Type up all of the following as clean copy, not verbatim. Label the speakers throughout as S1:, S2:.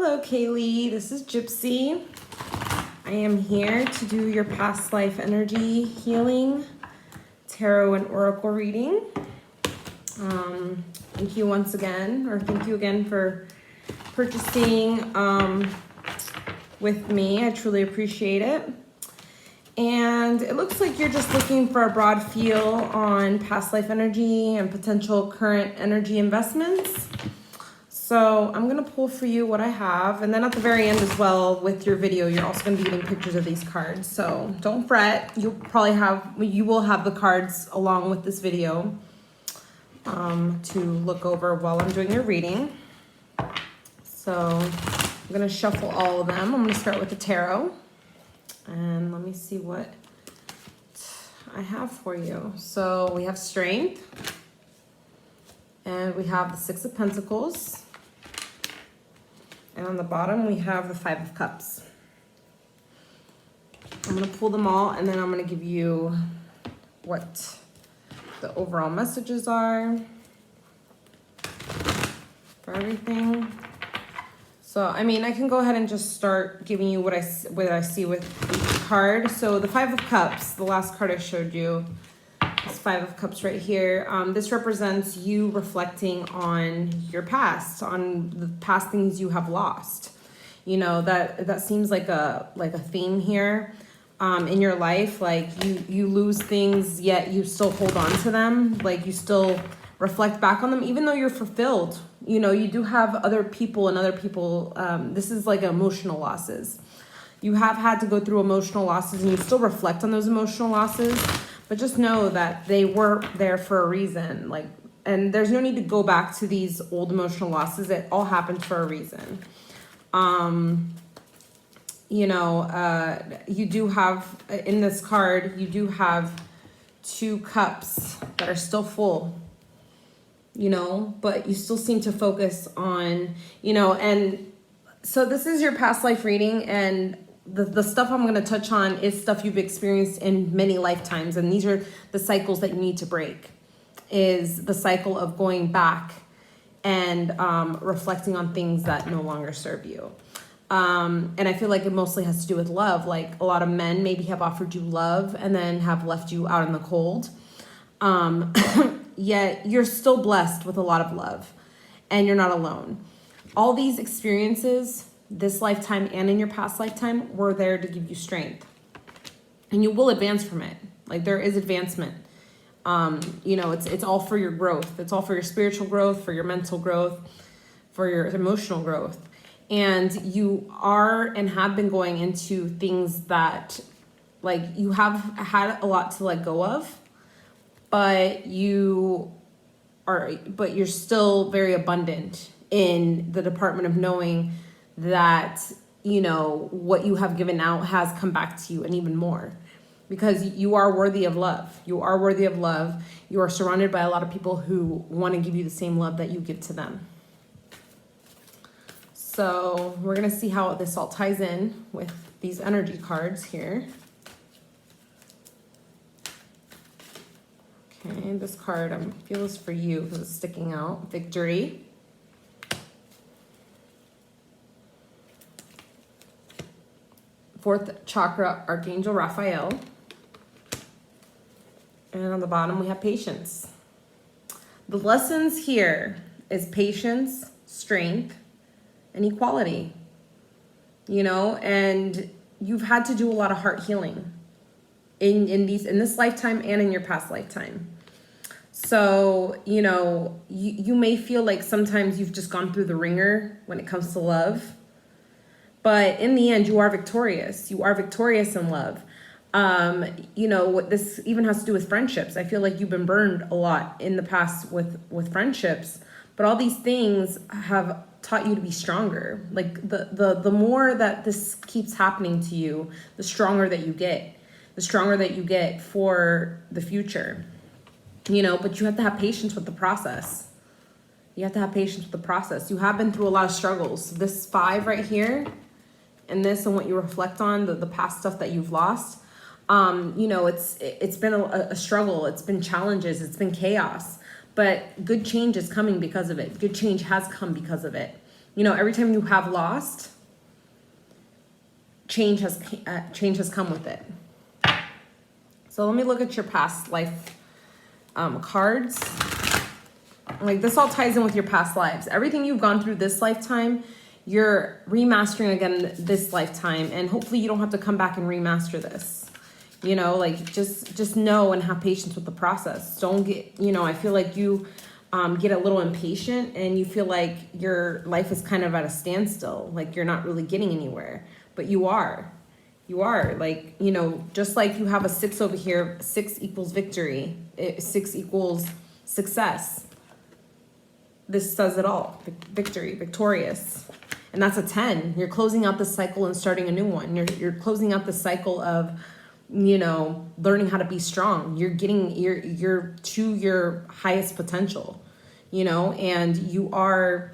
S1: Hello, Kaylee. This is Gypsy. I am here to do your past life energy healing, tarot and oracle reading. Thank you once again, or thank you again for purchasing with me. I truly appreciate it. And it looks like you're just looking for a broad feel on past life energy and potential current energy investments. So I'm gonna pull for you what I have, and then at the very end as well with your video, you're also gonna be getting pictures of these cards. So don't fret, you will have the cards along with this video to look over while I'm doing your reading. So I'm gonna shuffle all of them. I'm gonna start with the tarot, and let me see what I have for you. So we have Strength, and we have the Six of Pentacles. And on the bottom, we have the Five of Cups. I'm gonna pull them all, and then I'm gonna give you what the overall messages are for everything. So, I mean, I can go ahead and just start giving you what I see with each card. So the Five of Cups, the last card I showed you, this Five of Cups right here. This represents you reflecting on your past, on the past things you have lost. You know, that seems like a theme here in your life. Like you lose things, yet you still hold on to them. Like you still reflect back on them, even though you're fulfilled. You know, you do have other people, this is like emotional losses. You have had to go through emotional losses, and you still reflect on those emotional losses. But just know that they were there for a reason. And there's no need to go back to these old emotional losses. It all happened for a reason. You do have, in this card, you do have two cups that are still full, but you still seem to focus on, and so this is your past life reading, and the stuff I'm going to touch on is stuff you've experienced in many lifetimes. And these are the cycles that you need to break, is the cycle of going back and reflecting on things that no longer serve you. And I feel like it mostly has to do with love. Like a lot of men maybe have offered you love and then have left you out in the cold. Yet you're still blessed with a lot of love, and you're not alone. All these experiences, this lifetime and in your past lifetime, were there to give you strength, and you will advance from it. Like there is advancement. It's all for your growth. It's all for your spiritual growth, for your mental growth, for your emotional growth. And you are and have been going into things that, like, you have had a lot to let go of, but you're still very abundant in the department of knowing that, what you have given out has come back to you, and even more, because you are worthy of love. You are worthy of love. You are surrounded by a lot of people who want to give you the same love that you give to them. So we're going to see how this all ties in with these energy cards here. Okay, this card, I feel is for you because it's sticking out. Victory. Fourth chakra, Archangel Raphael. And on the bottom, we have patience. The lessons here is patience, strength, and equality. And you've had to do a lot of heart healing in this lifetime and in your past lifetime. So, you may feel like sometimes you've just gone through the ringer when it comes to love. But in the end, you are victorious. You are victorious in love. What this even has to do with friendships. I feel like you've been burned a lot in the past with friendships, but all these things have taught you to be stronger. Like the more that this keeps happening to you, the stronger that you get for the future. But you have to have patience with the process. You have to have patience with the process. You have been through a lot of struggles. This 5 right here, and this and what you reflect on, the past stuff that you've lost, it's been a struggle. It's been challenges. It's been chaos. But good change is coming because of it. Good change has come because of it. every time you have lost, change has come with it. So let me look at your past life cards. Like, this all ties in with your past lives. Everything you've gone through this lifetime, you're remastering again this lifetime, and hopefully you don't have to come back and remaster this. Like, just know and have patience with the process. Don't get, I feel like you get a little impatient and you feel like your life is kind of at a standstill, like you're not really getting anywhere, but you are. Like, just like you have a 6 over here, 6 equals victory, 6 equals success. This says it all. Victory, victorious. And that's a 10. You're closing out the cycle and starting a new one. You're closing out the cycle of, learning how to be strong. You're getting you're to your highest potential, and you are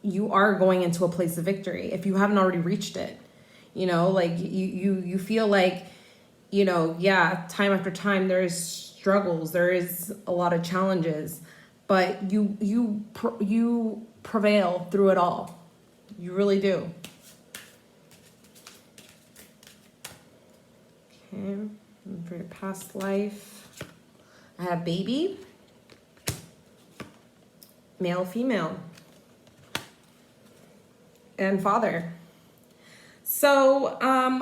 S1: going into a place of victory if you haven't already reached it. Like you feel like, time after time there's struggles, there is a lot of challenges, but you prevail through it all. You really do. Okay, for your past life, I have baby, male, female, and father. So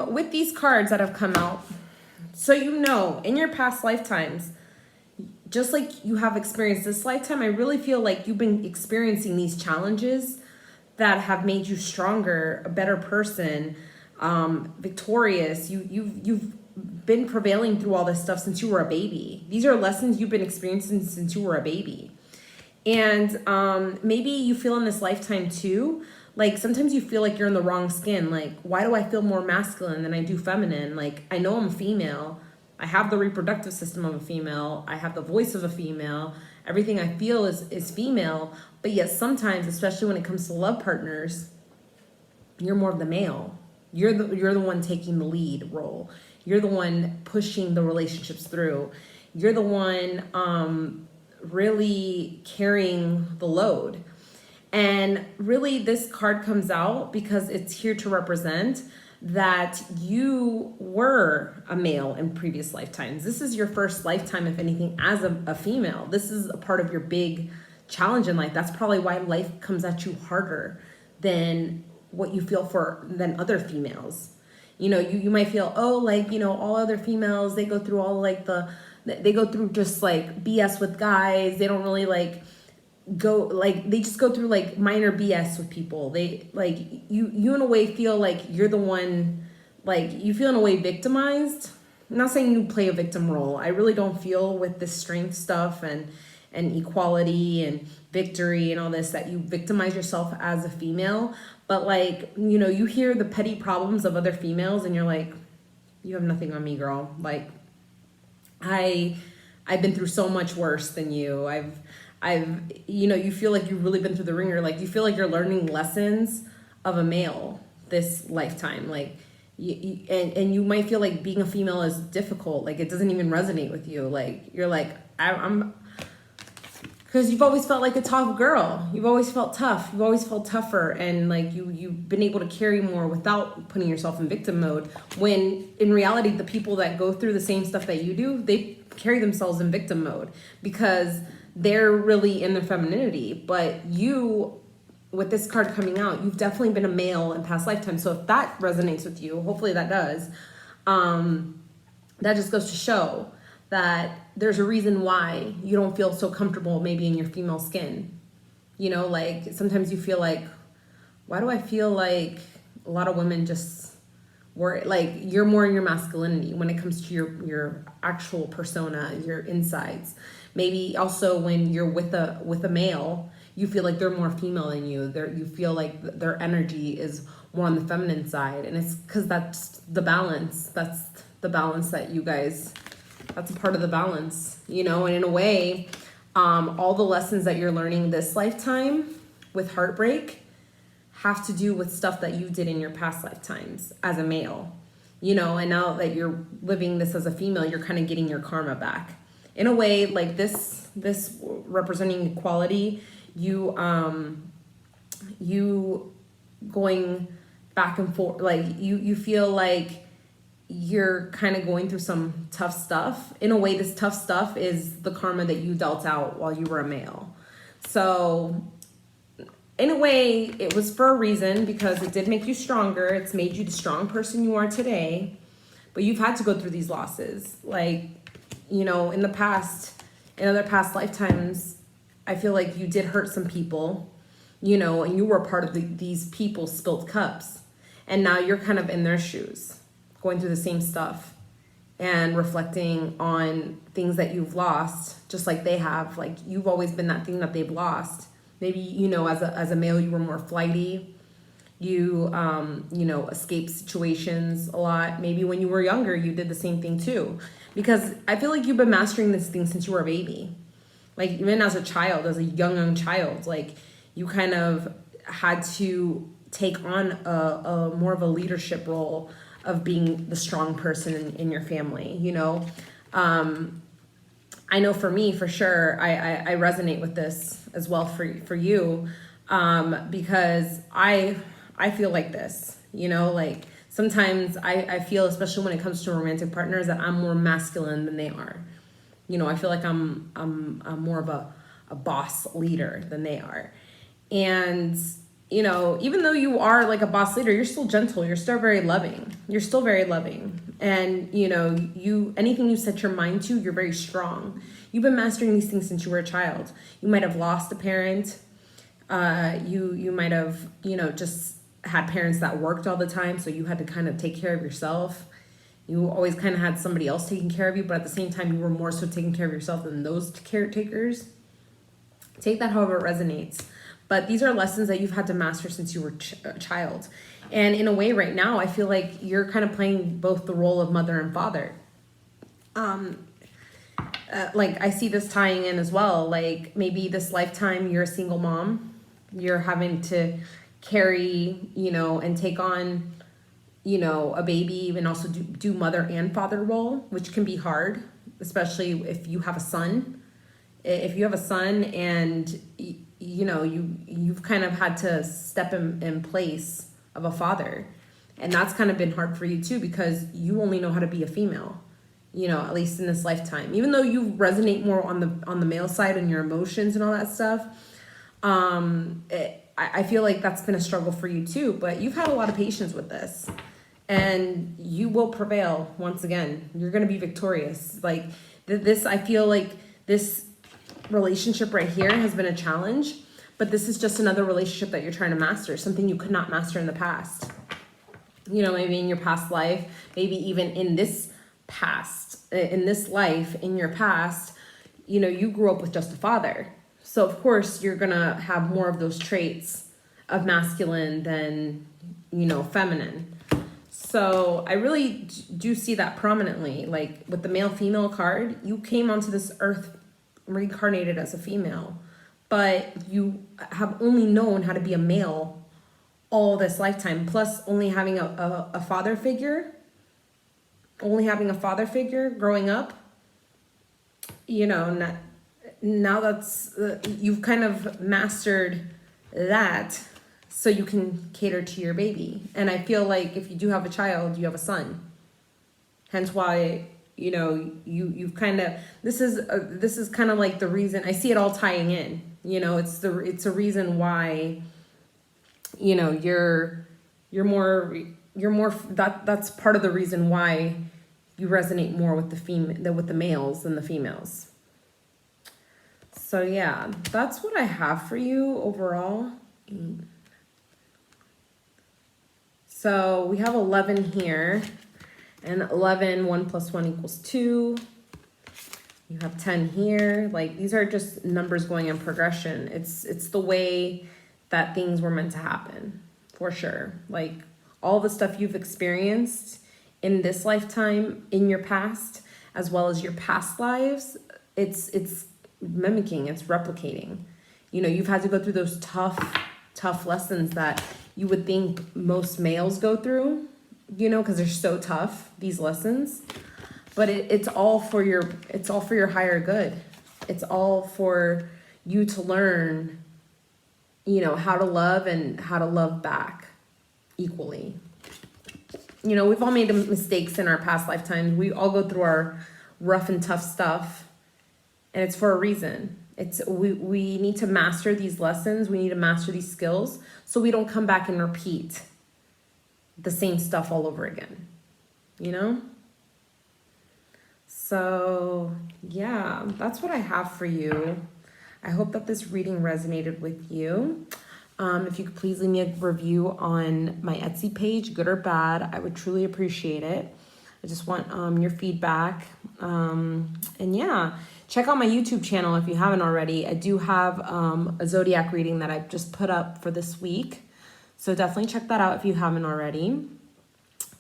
S1: with these cards that have come out, so in your past lifetimes, just like you have experienced this lifetime, I really feel like you've been experiencing these challenges that have made you stronger, a better person, victorious. You've been prevailing through all this stuff since you were a baby. These are lessons you've been experiencing since you were a baby. And maybe you feel in this lifetime too, like sometimes you feel like you're in the wrong skin. Like, why do I feel more masculine than I do feminine? Like, I know I'm a female. I have the reproductive system of a female. I have the voice of a female. Everything I feel is female. But yet sometimes, especially when it comes to love partners, you're more of the male. You're the one taking the lead role. You're the one pushing the relationships through. You're the one really carrying the load. And really, this card comes out because it's here to represent that you were a male in previous lifetimes. This is your first lifetime, if anything, as a female. This is a part of your big challenge in life. That's probably why life comes at you harder than what you feel than other females. You might feel, all other females, they go through they go through just like BS with guys. They don't really they just go through like minor BS with people. They you in a way feel like you're the one, like you feel in a way victimized. I'm not saying you play a victim role. I really don't feel with this strength stuff and equality and victory and all this that you victimize yourself as a female. But you hear the petty problems of other females and you're like, you have nothing on me, girl. Like, I've been through so much worse than you. You feel like you've really been through the ringer. Like, you feel like you're learning lessons of a male this lifetime. Like, and you might feel like being a female is difficult. Like, it doesn't even resonate with you. Like, you're like, I'm because you've always felt like a tough girl. You've always felt tough. You've always felt tougher. And like you've been able to carry more without putting yourself in victim mode. When in reality, the people that go through the same stuff that you do, they carry themselves in victim mode because they're really in their femininity. But you, with this card coming out, you've definitely been a male in past lifetimes. So if that resonates with you, hopefully that does, that just goes to show that there's a reason why you don't feel so comfortable maybe in your female skin. Like sometimes you feel like, why do I feel like a lot of women just were like, you're more in your masculinity when it comes to your actual persona, your insides. Maybe also when you're with a male, you feel like they're more female than you. You feel like their energy is more on the feminine side. And it's because that's the balance. That's the balance that you guys... That's a part of the balance, and in a way, all the lessons that you're learning this lifetime with heartbreak have to do with stuff that you did in your past lifetimes as a male, and now that you're living this as a female, you're kind of getting your karma back. In a way, like this representing equality, you you going back and forth, like you feel like you're kind of going through some tough stuff. In a way, this tough stuff is the karma that you dealt out while you were a male. So in a way, it was for a reason, because it did make you stronger. It's made you the strong person you are today. But you've had to go through these losses. Like, you know, in the past, in other past lifetimes, I feel like you did hurt some people, you know, and you were part of these people's spilled cups. And now you're kind of in their shoes, going through the same stuff and reflecting on things that you've lost, just like they have. Like, you've always been that thing that they've lost. Maybe, you know, as a male, you were more flighty. You, you know, escape situations a lot. Maybe when you were younger, you did the same thing too. Because I feel like you've been mastering this thing since you were a baby. Like, even as a child, as a young child, like, you kind of had to take on a more of a leadership role of being the strong person in your family, you know? I know for me, for sure, I resonate with this as well for you, because I feel like this, you know, like sometimes I feel, especially when it comes to romantic partners, that I'm more masculine than they are. You know, I feel like I'm more of a boss leader than they are. And, you know, even though you are like a boss leader, you're still gentle. You're still very loving. You're still very loving. And, you know, anything you set your mind to, you're very strong. You've been mastering these things since you were a child. You might have lost a parent. You might have, you know, just had parents that worked all the time. So you had to kind of take care of yourself. You always kind of had somebody else taking care of you, but at the same time, you were more so taking care of yourself than those caretakers. Take that however it resonates. But these are lessons that you've had to master since you were a child. And in a way right now, I feel like you're kind of playing both the role of mother and father. Like, I see this tying in as well. Like, maybe this lifetime you're a single mom. You're having to carry, you know, and take on, you know, a baby, and also do mother and father role, which can be hard, especially if you have a son. If you have a son and, you know, you've kind of had to step in place of a father. And that's kind of been hard for you too, because you only know how to be a female, you know, at least in this lifetime. Even though you resonate more on the male side and your emotions and all that stuff, I feel like that's been a struggle for you too. But you've had a lot of patience with this, and you will prevail once again. You're going to be victorious. Like, this, I feel like this relationship right here has been a challenge, but this is just another relationship that you're trying to master, something you could not master in the past. You know, maybe in your past life, maybe even in this life, in your past, you know, you grew up with just a father. So of course you're gonna have more of those traits of masculine than, you know, feminine. So I really do see that prominently. Like, with the male-female card, you came onto this earth reincarnated as a female, but you have only known how to be a male all this lifetime, plus only having a father figure, growing up, you know. Now that's, you've kind of mastered that, so you can cater to your baby. And I feel like if you do have a child, you have a son, hence why, you know, you've kind of, this is kind of like the reason I see it all tying in. You know, it's a reason why, you know, you're more that's part of the reason why you resonate more with the males than the females. So yeah, that's what I have for you overall. So we have 11 here. And 11, 1 plus 1 equals 2. You have 10 here. Like, these are just numbers going in progression. It's the way that things were meant to happen, for sure. Like, all the stuff you've experienced in this lifetime, in your past, as well as your past lives, it's mimicking, it's replicating. You know, you've had to go through those tough lessons that you would think most males go through, you know, because they're so tough, these lessons. But it's all for your higher good. It's all for you to learn, you know, how to love and how to love back equally. You know, we've all made mistakes in our past lifetimes. We all go through our rough and tough stuff, and it's for a reason. We need to master these lessons. We need to master these skills so we don't come back and repeat the same stuff all over again, you know? So yeah, that's what I have for you. I hope that this reading resonated with you. If you could please leave me a review on my Etsy page, good or bad, I would truly appreciate it. I just want your feedback. And yeah, check out my YouTube channel if you haven't already. I do have a zodiac reading that I've just put up for this week. So definitely check that out if you haven't already.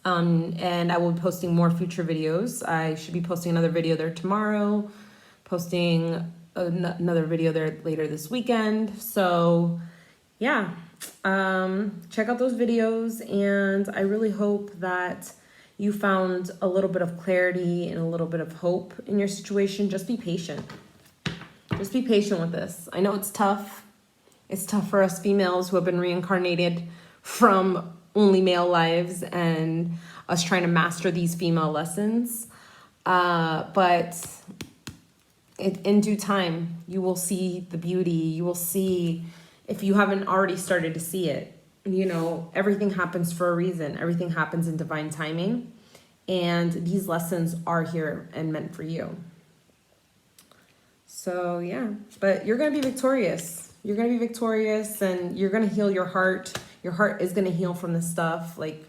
S1: And I will be posting more future videos. I should be posting another video there tomorrow, posting another video there later this weekend. So yeah, check out those videos, and I really hope that you found a little bit of clarity and a little bit of hope in your situation. Just be patient. Just be patient with this. I know it's tough. It's tough for us females who have been reincarnated from only male lives and us trying to master these female lessons. But in due time, you will see the beauty. You will see, if you haven't already started to see it, you know, everything happens for a reason. Everything happens in divine timing. And these lessons are here and meant for you. So yeah, but you're going to be victorious. You're going to be victorious, and you're going to heal your heart. Your heart is going to heal from this stuff. Like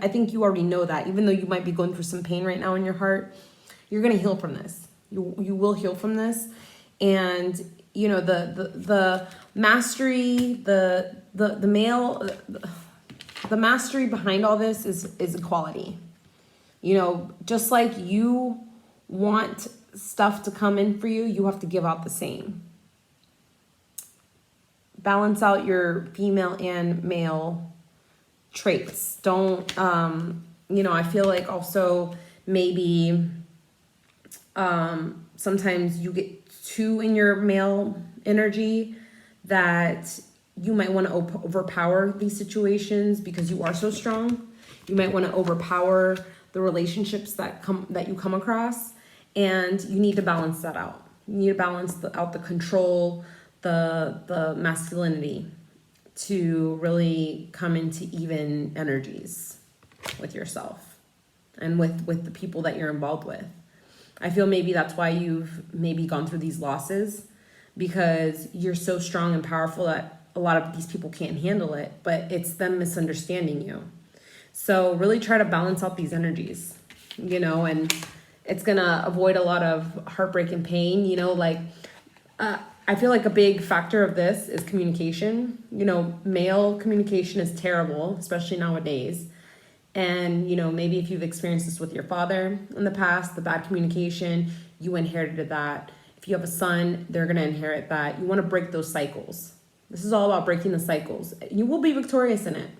S1: I think you already know that. Even though you might be going through some pain right now in your heart, you're going to heal from this. You will heal from this. And you know, the mastery, the mastery behind all this is equality. You know, just like you want stuff to come in for you, you have to give out the same. Balance out your female and male traits. Don't, you know, I feel like also maybe sometimes you get too in your male energy that you might want to overpower these situations because you are so strong. You might want to overpower the relationships that you come across, and you need to balance that out. You need to balance out the control, the masculinity, to really come into even energies with yourself and with the people that you're involved with. I feel maybe that's why you've maybe gone through these losses, because you're so strong and powerful that a lot of these people can't handle it, but it's them misunderstanding you. So really try to balance out these energies, you know, and it's gonna avoid a lot of heartbreak and pain, you know, like, I feel like a big factor of this is communication. You know, male communication is terrible, especially nowadays. And, you know, maybe if you've experienced this with your father in the past, the bad communication, you inherited that. If you have a son, they're going to inherit that. You want to break those cycles. This is all about breaking the cycles. You will be victorious in it.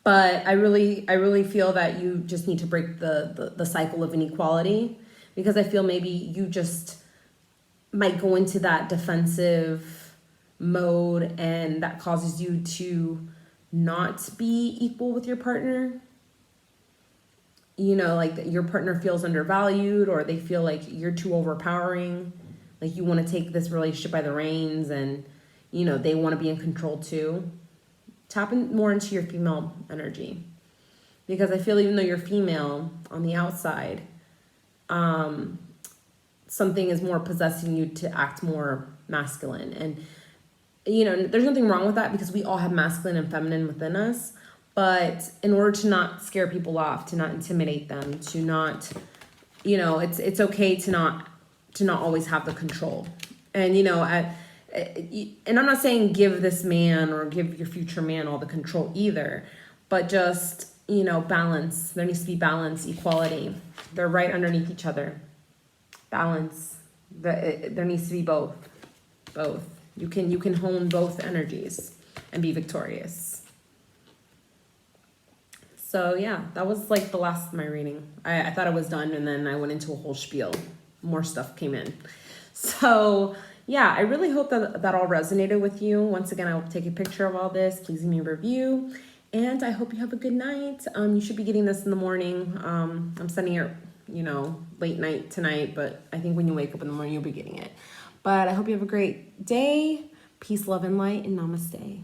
S1: But I really feel that you just need to break the cycle of inequality, because I feel maybe you just might go into that defensive mode, and that causes you to not be equal with your partner. You know, like your partner feels undervalued, or they feel like you're too overpowering. Like you want to take this relationship by the reins, and, you know, they want to be in control too. Tap in more into your female energy, because I feel even though you're female on the outside, something is more possessing you to act more masculine. And, you know, there's nothing wrong with that, because we all have masculine and feminine within us. But in order to not scare people off, to not intimidate them, to not, you know, it's okay to not always have the control. And, you know, and I'm not saying give this man or give your future man all the control either, but just, you know, balance. There needs to be balance, equality. They're right underneath each other. Balance. There needs to be both. You can hone both energies and be victorious. So yeah, that was like the last of my reading. I thought I was done, and then I went into a whole spiel. More stuff came in. So yeah, I really hope that that all resonated with you. Once again, I will take a picture of all this. Please give me a review. And I hope you have a good night. You should be getting this in the morning. I'm sending it, late night tonight, but I think when you wake up in the morning, you'll be getting it. But I hope you have a great day. Peace, love, and light, and namaste.